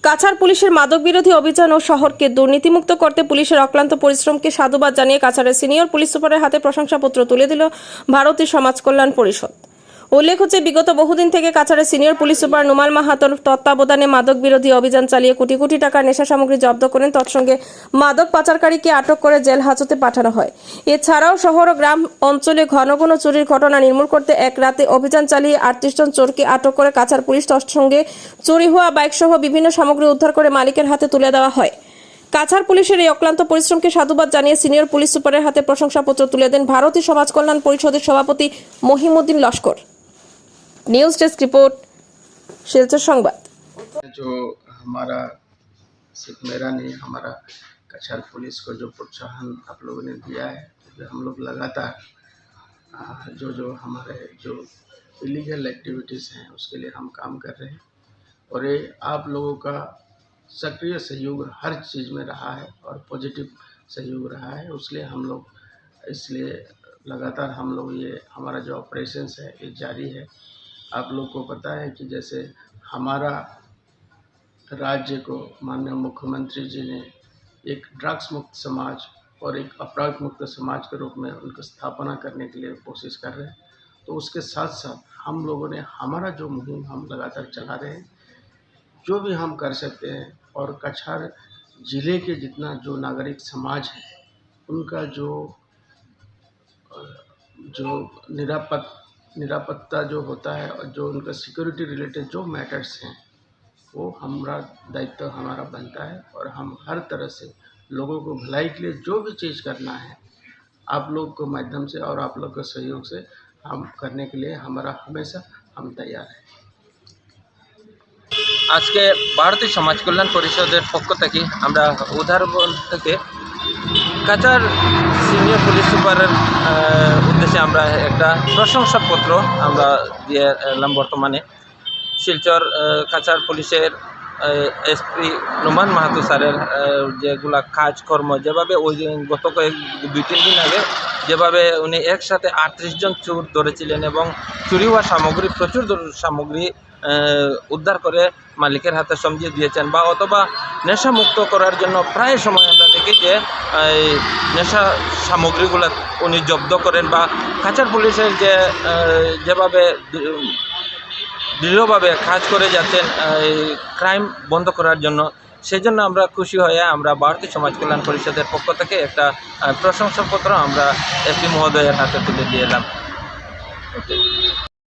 কাছাড় পুলিশের মাদক বিরোধী অভিযান ও শহরকে দুর্নীতিমুক্ত করতে পুলিশের অক্লান্ত পরিশ্রমকে সাধুবাদ জানিয়ে কাছাড়ের সিনিয়র পুলিশ সুপারের হাতে প্রশংসাপত্র তুলে দিল ভারতীয় সমাজ কল্যাণ পরিষদ। উল্লেখ হচ্ছে, বিগত বহুদিন থেকে কাছাড়ের সিনিয়র পুলিশ সুপার নুমাল মাহাতোর তত্ত্বাবধানে মাদক বিরোধী অভিযান চালিয়ে কোটি কোটি টাকার নেশা সামগ্রী জব্দ করেন। তৎসঙ্গে মাদক পাচারকারীকে আটক করে জেল হাজতে পাঠানো হয়। এছাড়াও শহর ও গ্রাম অঞ্চলে ঘন ঘন চুরির ঘটনা নির্মূল করতে এক রাতে অভিযান চালিয়ে 38 জন চোরকে আটক করে কাছাড় পুলিশ। তৎসঙ্গে চুরি হওয়া বাইক সহ বিভিন্ন সামগ্রী উদ্ধার করে মালিকের হাতে তুলে দেওয়া হয়। কাছাড় পুলিশের এই অক্লান্ত পরিশ্রমকে সাধুবাদ জানিয়ে সিনিয়র পুলিশ সুপারের হাতে প্রশংসাপত্র তুলে দেন ভারতীয় সমাজ কল্যাণ পরিষদের সভাপতি Mahimuddin Laskar. News desk report, Silchar संवाद। जो हमारा सिर्फ मेरा नहीं, हमारा कछार पुलिस को जो प्रोत्साहन आप लोगों ने दिया है, तो हम लोग लगातार जो हमारे जो इलीगल एक्टिविटीज़ हैं उसके लिए हम काम कर रहे हैं और ये आप लोगों का सक्रिय सहयोग हर चीज़ में रहा है और पॉजिटिव सहयोग रहा है। इसलिए लगातार हम लोग ये हमारा जो ऑपरेशंस है ये जारी है। आप लोग को पता है कि जैसे हमारा राज्य को माननीय मुख्यमंत्री जी ने एक ड्रग्स मुक्त समाज और एक अपराध मुक्त समाज के रूप में उनकी स्थापना करने के लिए कोशिश कर रहे हैं, तो उसके साथ साथ हम लोगों ने हमारा जो मुहिम हम लगातार चला रहे हैं, जो भी हम कर सकते हैं। और कछार ज़िले के जितना जो नागरिक समाज है उनका जो निरापत्ता जो होता है और जो उनका सिक्योरिटी रिलेटेड जो मैटर्स हैं वो हमारा दायित्व हमारा बनता है और हम हर तरह से लोगों को भलाई के लिए जो भी चीज़ करना है आप लोग के माध्यम से और आप लोग के सहयोग से हम करने के लिए हमेशा हम तैयार हैं। आज के भारतीय समाज कल्याण परिषद पक्ष থেকে আমরা উদাহরণ থেকে কাছাড় সিনিয়র পুলিশ সুপারের উদ্দেশ্যে আমরা একটা প্রশংসাপত্র আমরা দিয়ে এলাম। বর্তমানে শিলচর কাছাড় পুলিশের এসপি নুমান মাহাতো স্যারের যেগুলা কাজকর্ম, যেভাবে ওই গত 2-3 দিন আগে যেভাবে উনি একসাথে 38 জন চোর ধরেছিলেন এবং চুরি হওয়া সামগ্রী প্রচুর সামগ্রী উদ্ধার করে মালিকের হাতে সমঝিয়ে দিয়েছেন বা অথবা নেশা মুক্ত করার জন্য প্রায় সময় আমরা দেখি যে নেশা সামগ্রীগুলো উনি জব্দ করেন বা কাছাড় পুলিশের যেভাবে দৃঢ়ভাবে কাজ করে যাচ্ছেন ক্রাইম বন্ধ করার জন্য, সেই জন্য আমরা খুশি হয়ে আমরা ভারতীয় সমাজ কল্যাণ পরিষদের পক্ষ থেকে একটা প্রশংসাপত্র আমরা এসপি মহোদয়ের হাতে তুলে দিয়ে এলাম।